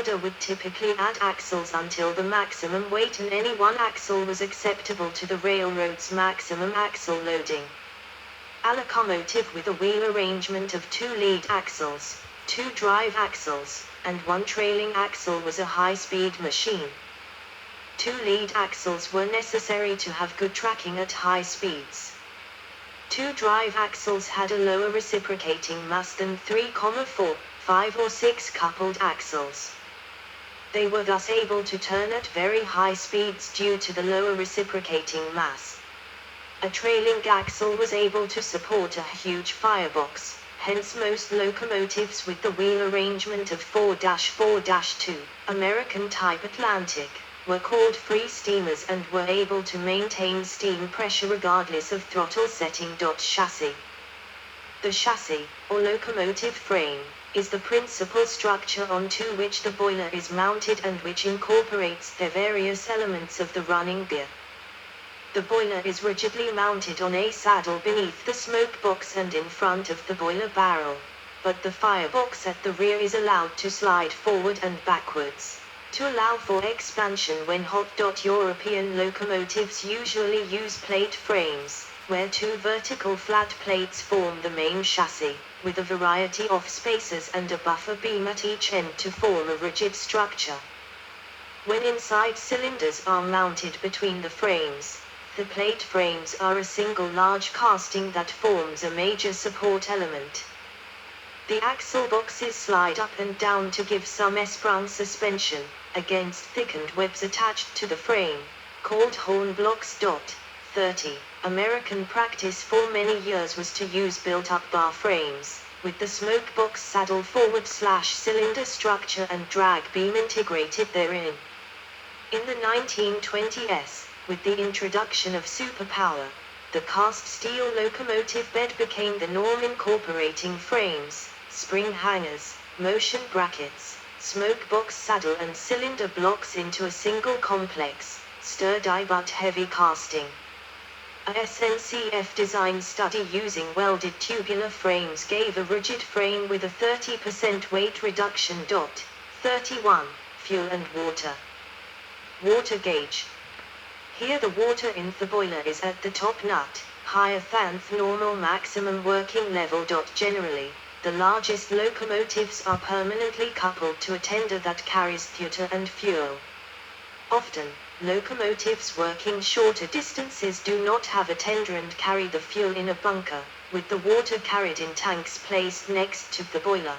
would typically add axles until the maximum weight in any one axle was acceptable to the railroad's maximum axle loading. A locomotive with a wheel arrangement of 2 lead axles, 2 drive axles, and 1 trailing axle was a high-speed machine. 2 lead axles were necessary to have good tracking at high speeds. 2 drive axles had a lower reciprocating mass than 3, 4, 5 or 6 coupled axles. They were thus able to turn at very high speeds due to the lower reciprocating mass. A trailing axle was able to support a huge firebox, hence most locomotives with the wheel arrangement of 4-4-2, American type Atlantic, were called free steamers and were able to maintain steam pressure regardless of throttle setting. Chassis. The chassis, or locomotive frame, is the principal structure onto which the boiler is mounted and which incorporates the various elements of the running gear. The boiler is rigidly mounted on a saddle beneath the smoke box and in front of the boiler barrel, but the firebox at the rear is allowed to slide forward and backwards, to allow for expansion when hot. European locomotives usually use plate frames, where 2 vertical flat plates form the main chassis, with a variety of spacers and a buffer beam at each end to form a rigid structure. When inside cylinders are mounted between the frames, the plate frames are a single large casting that forms a major support element. The axle boxes slide up and down to give some S-sprung suspension, against thickened webs attached to the frame, called horn blocks. 30. American practice for many years was to use built-up bar frames, with the smoke box saddle forward/cylinder structure and drag beam integrated therein. In the 1920s, with the introduction of superpower, the cast steel locomotive bed became the norm, incorporating frames, spring hangers, motion brackets, smoke box saddle and cylinder blocks into a single complex, sturdy but heavy casting. A SNCF design study using welded tubular frames gave a rigid frame with a 30% weight reduction. 31. Fuel and water. Water gauge. Here the water in the boiler is at the top nut, higher than the normal maximum working level. Generally, the largest locomotives are permanently coupled to a tender that carries water and fuel. Often, locomotives working shorter distances do not have a tender and carry the fuel in a bunker, with the water carried in tanks placed next to the boiler.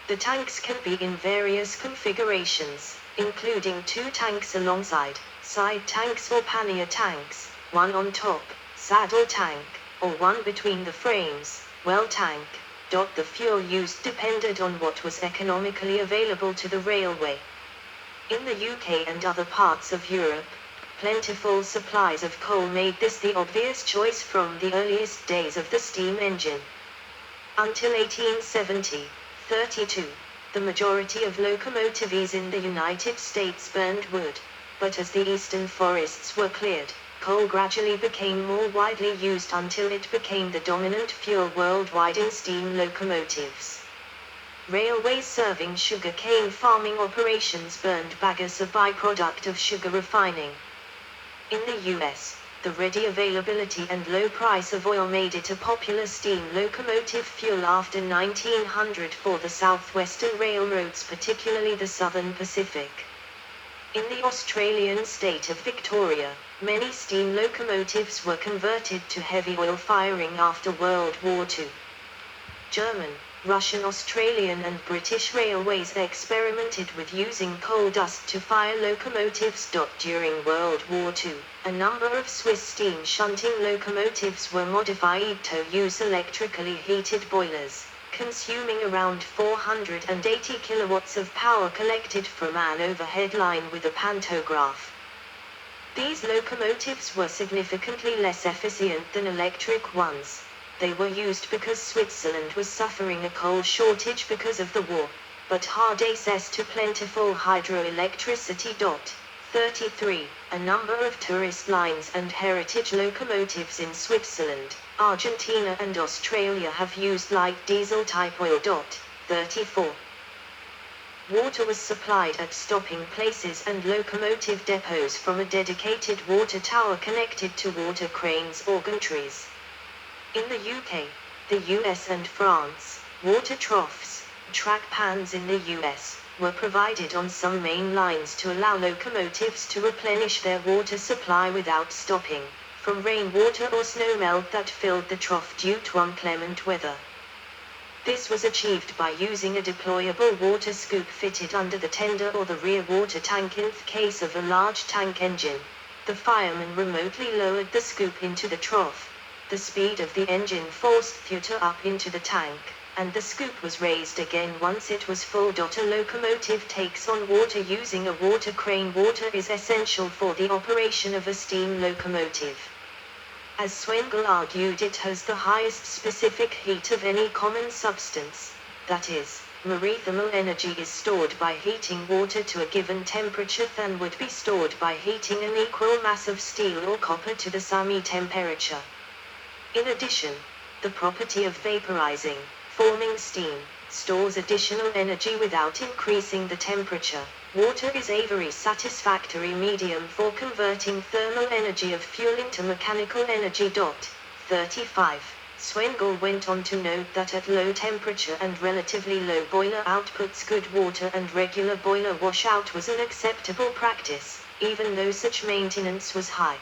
The tanks can be in various configurations, including 2 tanks alongside, side tanks or pannier tanks, 1 on top, saddle tank, or 1 between the frames, well tank. The fuel used depended on what was economically available to the railway. In the UK and other parts of Europe, plentiful supplies of coal made this the obvious choice from the earliest days of the steam engine. Until 1870, 32, the majority of locomotives in the United States burned wood, but as the eastern forests were cleared, coal gradually became more widely used until it became the dominant fuel worldwide in steam locomotives. Railways serving sugar cane farming operations burned bagasse, a byproduct of sugar refining. In the US, the ready availability and low price of oil made it a popular steam locomotive fuel after 1900 for the southwestern railroads, particularly the Southern Pacific. In the Australian state of Victoria, many steam locomotives were converted to heavy oil firing after World War II. German, Russian, Australian and British railways experimented with using coal dust to fire locomotives. During World War II, a number of Swiss steam shunting locomotives were modified to use electrically heated boilers, consuming around 480 kilowatts of power collected from an overhead line with a pantograph. These locomotives were significantly less efficient than electric ones. They were used because Switzerland was suffering a coal shortage because of the war, but hard access to plentiful hydroelectricity. 33. A number of tourist lines and heritage locomotives in Switzerland, Argentina and Australia have used light diesel type oil. 34. Water was supplied at stopping places and locomotive depots from a dedicated water tower connected to water cranes or gantries. In the UK, the US and France, water troughs, track pans in the US, were provided on some main lines to allow locomotives to replenish their water supply without stopping, from rainwater or snowmelt that filled the trough due to inclement weather. This was achieved by using a deployable water scoop fitted under the tender or the rear water tank in case of a large tank engine. The fireman remotely lowered the scoop into the trough. The speed of the engine forced water up into the tank, and the scoop was raised again once it was full. A locomotive takes on water using a water crane. Water is essential for the operation of a steam locomotive. As Swengel argued, it has the highest specific heat of any common substance, that is, marithermal energy is stored by heating water to a given temperature than would be stored by heating an equal mass of steel or copper to the same temperature. In addition, the property of vaporizing, forming steam, stores additional energy without increasing the temperature. Water is a very satisfactory medium for converting thermal energy of fuel into mechanical energy. 35. Swengel went on to note that at low temperature and relatively low boiler outputs, good water and regular boiler washout was an acceptable practice, even though such maintenance was high.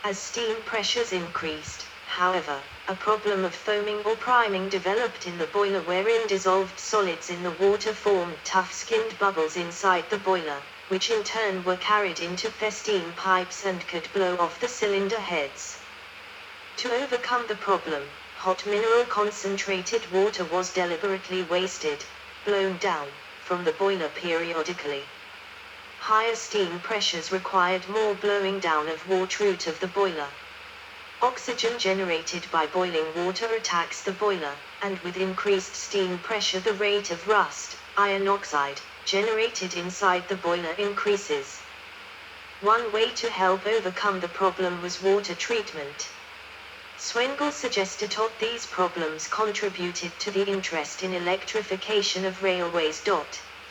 As steam pressures increased, however, a problem of foaming or priming developed in the boiler, wherein dissolved solids in the water formed tough-skinned bubbles inside the boiler, which in turn were carried into the steam pipes and could blow off the cylinder heads. To overcome the problem, hot mineral concentrated water was deliberately wasted, blown down, from the boiler periodically. Higher steam pressures required more blowing down of water out of the boiler. Oxygen generated by boiling water attacks the boiler, and with increased steam pressure the rate of rust, iron oxide, generated inside the boiler increases. One way to help overcome the problem was water treatment. Swengel suggested that these problems contributed to the interest in electrification of railways.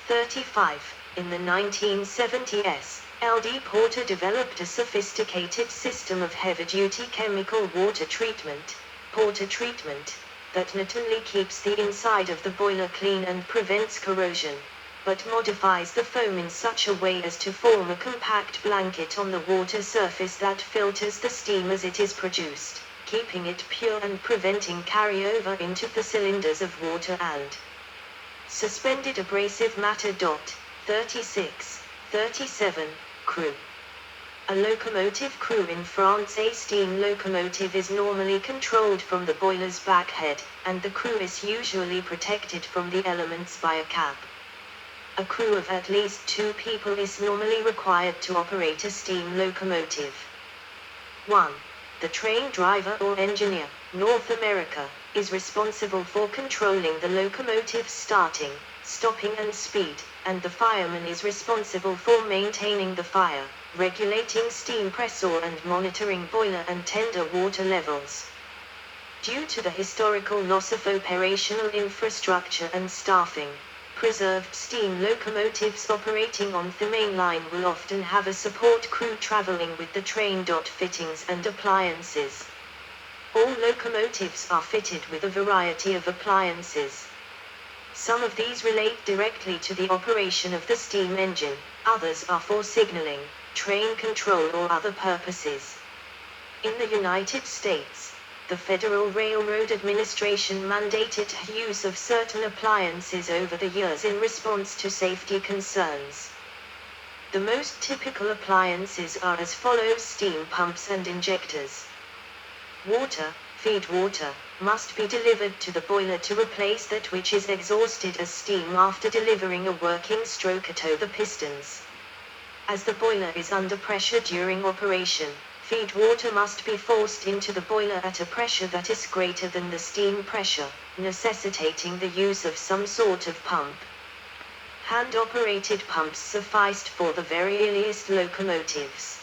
35. In the 1970s, L.D. Porter developed a sophisticated system of heavy-duty chemical water treatment, Porter treatment, that not only keeps the inside of the boiler clean and prevents corrosion, but modifies the foam in such a way as to form a compact blanket on the water surface that filters the steam as it is produced, keeping it pure and preventing carryover into the cylinders of water and suspended abrasive matter. 36, 37. Crew. A locomotive crew in France. A steam locomotive is normally controlled from the boiler's back head, and the crew is usually protected from the elements by a cap. A crew of at least 2 people is normally required to operate a steam locomotive. 1. The train driver or engineer, North America, is responsible for controlling the locomotive's starting, stopping and speed, and the fireman is responsible for maintaining the fire, regulating steam pressure and monitoring boiler and tender water levels. Due to the historical loss of operational infrastructure and staffing, preserved steam locomotives operating on the main line will often have a support crew traveling with the train. Fittings and appliances. All locomotives are fitted with a variety of appliances. Some of these relate directly to the operation of the steam engine, others are for signaling, train control or other purposes. In the United States, the Federal Railroad Administration mandated use of certain appliances over the years in response to safety concerns. The most typical appliances are as follows: steam pumps and injectors. Water, feed water, must be delivered to the boiler to replace that which is exhausted as steam after delivering a working stroke to the pistons. As the boiler is under pressure during operation, feed water must be forced into the boiler at a pressure that is greater than the steam pressure, necessitating the use of some sort of pump. Hand-operated pumps sufficed for the very earliest locomotives.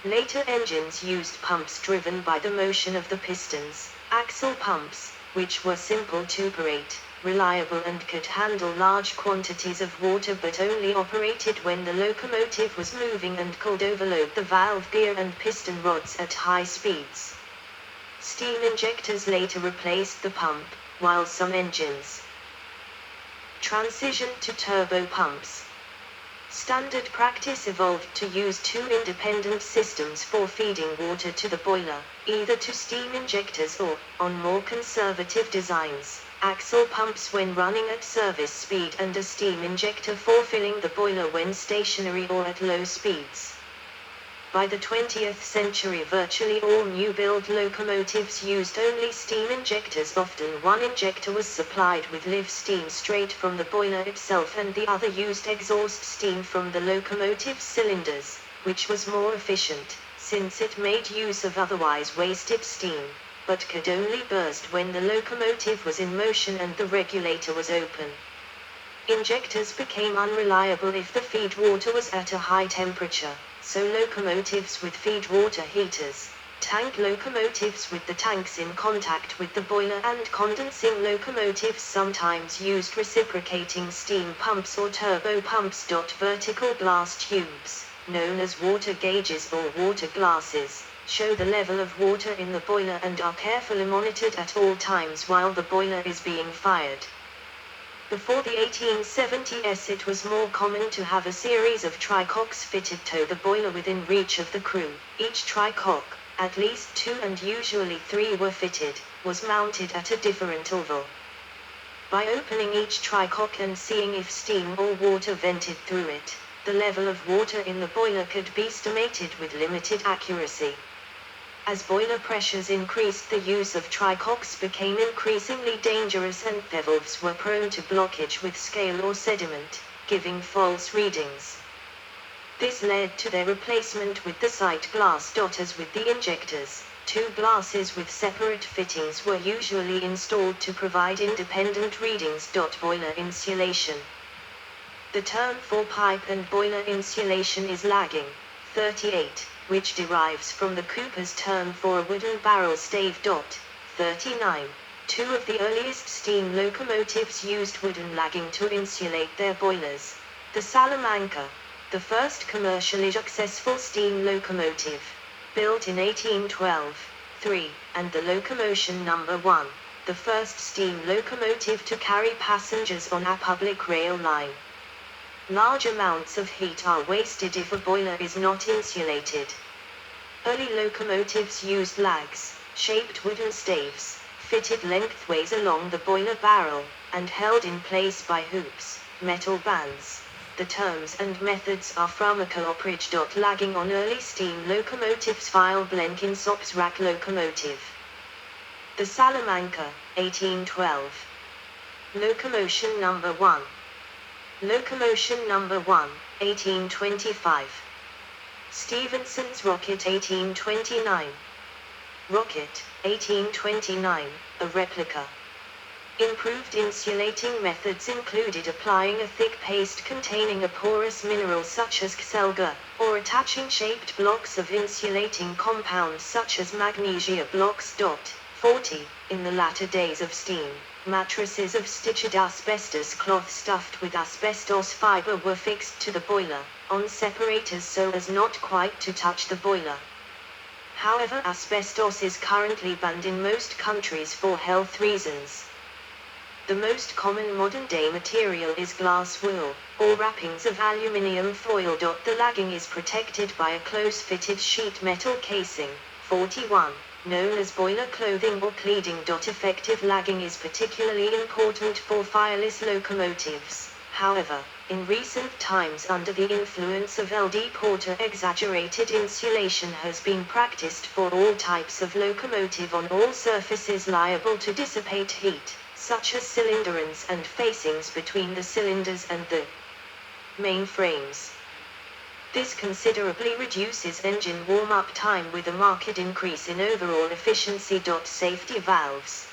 Later engines used pumps driven by the motion of the pistons, axle pumps, which were simple to operate, reliable and could handle large quantities of water, but only operated when the locomotive was moving and could overload the valve gear and piston rods at high speeds. Steam injectors later replaced the pump, while some engines transitioned to turbo pumps. Standard practice evolved to use two independent systems for feeding water to the boiler, either to steam injectors or, on more conservative designs, axle pumps when running at service speed and a steam injector for filling the boiler when stationary or at low speeds. By the 20th century, virtually all new-build locomotives used only steam injectors. Often one injector was supplied with live steam straight from the boiler itself, and the other used exhaust steam from the locomotive's cylinders, which was more efficient, since it made use of otherwise wasted steam, but could only burst when the locomotive was in motion and the regulator was open. Injectors became unreliable if the feed water was at a high temperature, so locomotives with feed water heaters, tank locomotives with the tanks in contact with the boiler, and condensing locomotives sometimes used reciprocating steam pumps or turbo pumps. Vertical glass tubes, known as water gauges or water glasses, show the level of water in the boiler and are carefully monitored at all times while the boiler is being fired. Before the 1870s, it was more common to have a series of tricocks fitted to the boiler within reach of the crew. Each tricock, at least 2 and usually 3 were fitted, was mounted at a different oval. By opening each tricock and seeing if steam or water vented through it, the level of water in the boiler could be estimated with limited accuracy. As boiler pressures increased, the use of tricocks became increasingly dangerous, and valves were prone to blockage with scale or sediment, giving false readings. This led to their replacement with the sight glass. As with the injectors, 2 glasses with separate fittings were usually installed to provide independent readings. Boiler insulation. The term for pipe and boiler insulation is lagging, 38, which derives from the cooper's term for a wooden barrel stave. 39. 2 of the earliest steam locomotives used wooden lagging to insulate their boilers. The Salamanca, the first commercially successful steam locomotive, built in 1812, 3, and the Locomotion No. 1, the first steam locomotive to carry passengers on a public rail line. Large amounts of heat are wasted if a boiler is not insulated. Early locomotives used lags, shaped wooden staves, fitted lengthways along the boiler barrel, and held in place by hoops, metal bands. The terms and methods are pharmacoloperage. Lagging on early steam locomotives. File Blenkinsop's rack locomotive. The Salamanca, 1812. Locomotion No. 1. Locomotion No. 1, 1825. Stephenson's Rocket, 1829. Rocket, 1829, a replica. Improved insulating methods included applying a thick paste containing a porous mineral such as kselga, or attaching shaped blocks of insulating compounds such as magnesia blocks. 40. In the latter days of steam, mattresses of stitched asbestos cloth stuffed with asbestos fiber were fixed to the boiler, on separators so as not quite to touch the boiler. However, asbestos is currently banned in most countries for health reasons. The most common modern-day material is glass wool, or wrappings of aluminium foil. The lagging is protected by a close-fitted sheet metal casing, 41, known as boiler clothing or pleading. Effective lagging is particularly important for fireless locomotives. However, in recent times, under the influence of L.D. Porter, exaggerated insulation has been practiced for all types of locomotive on all surfaces liable to dissipate heat, such as cylinder ends and facings between the cylinders and the main frames. This considerably reduces engine warm-up time with a marked increase in overall efficiency. Safety valves.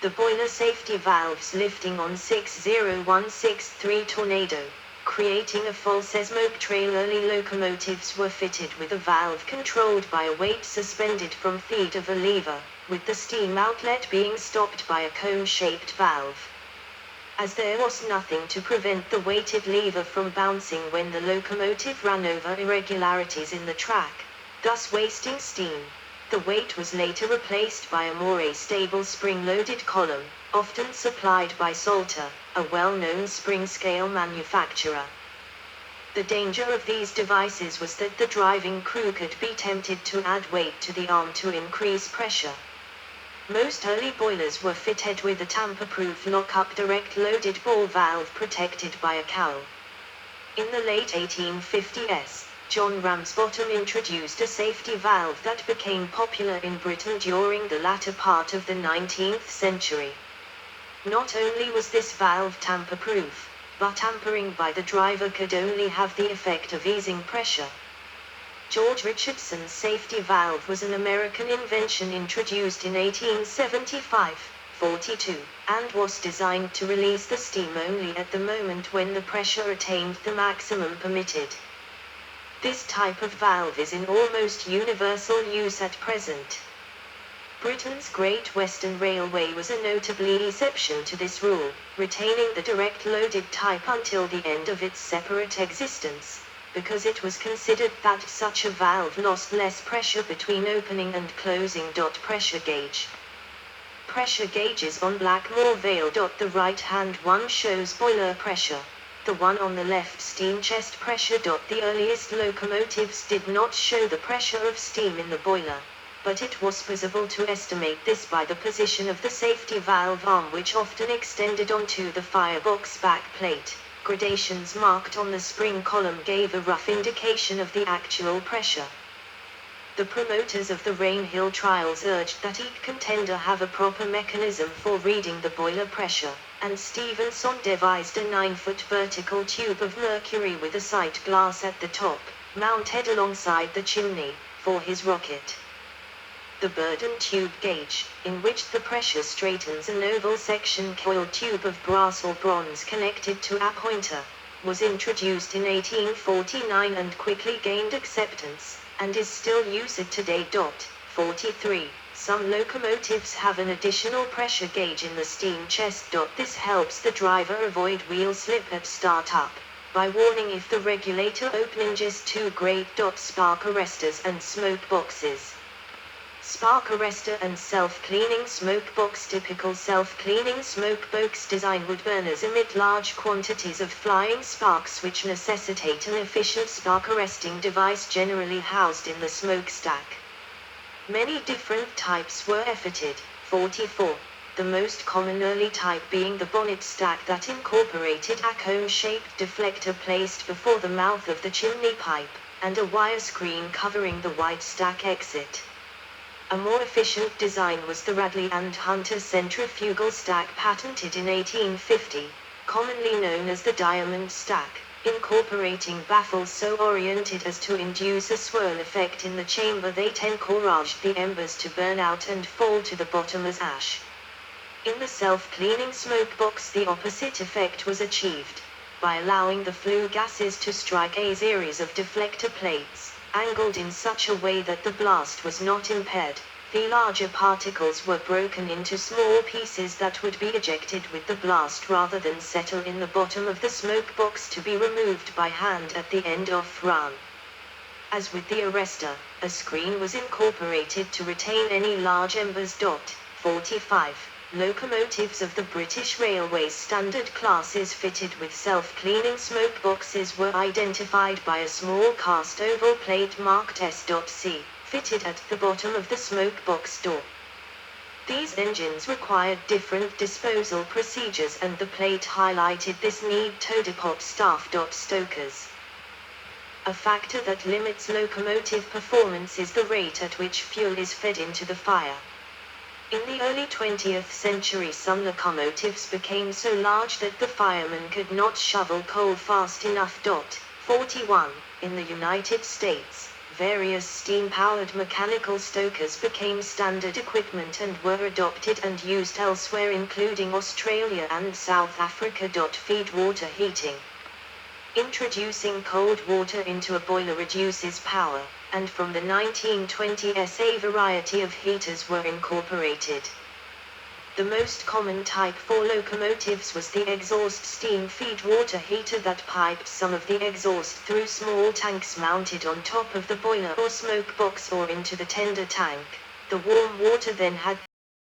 The boiler safety valves lifting on 60163 Tornado, creating a false smoke trail. Early locomotives were fitted with a valve controlled by a weight suspended from feet of a lever, with the steam outlet being stopped by a cone-shaped valve. As there was nothing to prevent the weighted lever from bouncing when the locomotive ran over irregularities in the track, thus wasting steam, the weight was later replaced by a more stable spring-loaded column, often supplied by Salter, a well-known spring-scale manufacturer. The danger of these devices was that the driving crew could be tempted to add weight to the arm to increase pressure. Most early boilers were fitted with a tamper-proof lock-up direct-loaded ball valve protected by a cowl. In the late 1850s, John Ramsbottom introduced a safety valve that became popular in Britain during the latter part of the 19th century. Not only was this valve tamper-proof, but tampering by the driver could only have the effect of easing pressure. George Richardson's safety valve was an American invention introduced in 1875-42, and was designed to release the steam only at the moment when the pressure attained the maximum permitted. This type of valve is in almost universal use at present. Britain's Great Western Railway was a notable exception to this rule, retaining the direct-loaded type until the end of its separate existence, because it was considered that such a valve lost less pressure between opening and closing. Pressure gauge. Pressure gauges on Blackmore Vale. The right-hand one shows boiler pressure, the one on the left steam chest pressure. The earliest locomotives did not show the pressure of steam in the boiler, but it was possible to estimate this by the position of the safety valve arm, which often extended onto the firebox back plate. Gradations marked on the spring column gave a rough indication of the actual pressure. The promoters of the Rainhill trials urged that each contender have a proper mechanism for reading the boiler pressure, and Stephenson devised a 9-foot vertical tube of mercury with a sight glass at the top, mounted alongside the chimney, for his rocket. The Burden tube gauge, in which the pressure straightens an oval section coil tube of brass or bronze connected to a pointer, was introduced in 1849 and quickly gained acceptance, and is still used today. 43. Some locomotives have an additional pressure gauge in the steam chest. This helps the driver avoid wheel slip at startup, by warning if the regulator opening is too great. Spark arresters and smoke boxes. Spark arrestor and self-cleaning smoke box. Typical self-cleaning smoke box design wood burners emit large quantities of flying sparks which necessitate an efficient spark arresting device generally housed in the smokestack. Many different types were fitted. 44. The most common early type being the bonnet stack that incorporated a cone-shaped deflector placed before the mouth of the chimney pipe, and a wire screen covering the wide stack exit. A more efficient design was the Radley and Hunter centrifugal stack patented in 1850, commonly known as the diamond stack, incorporating baffles so oriented as to induce a swirl effect in the chamber that encouraged the embers to burn out and fall to the bottom as ash. In the self-cleaning smoke box the opposite effect was achieved, by allowing the flue gases to strike a series of deflector plates, angled in such a way that the blast was not impaired. The larger particles were broken into small pieces that would be ejected with the blast rather than settle in the bottom of the smoke box to be removed by hand at the end of run. As with the arrestor, a screen was incorporated to retain any large embers. 45. Locomotives of the British Railways standard classes fitted with self-cleaning smoke boxes were identified by a small cast oval plate marked S.C, fitted at the bottom of the smoke box door. These engines required different disposal procedures, and the plate highlighted this need to depot staff. Stokers. A factor that limits locomotive performance is the rate at which fuel is fed into the fire. In the early 20th century some locomotives became so large that the firemen could not shovel coal fast enough. 41. In the United States, various steam-powered mechanical stokers became standard equipment and were adopted and used elsewhere including Australia and South Africa. Feed water heating. Introducing cold water into a boiler reduces power, and from the 1920s a variety of heaters were incorporated. The most common type for locomotives was the exhaust steam feed water heater that piped some of the exhaust through small tanks mounted on top of the boiler or smoke box or into the tender tank. The warm water then had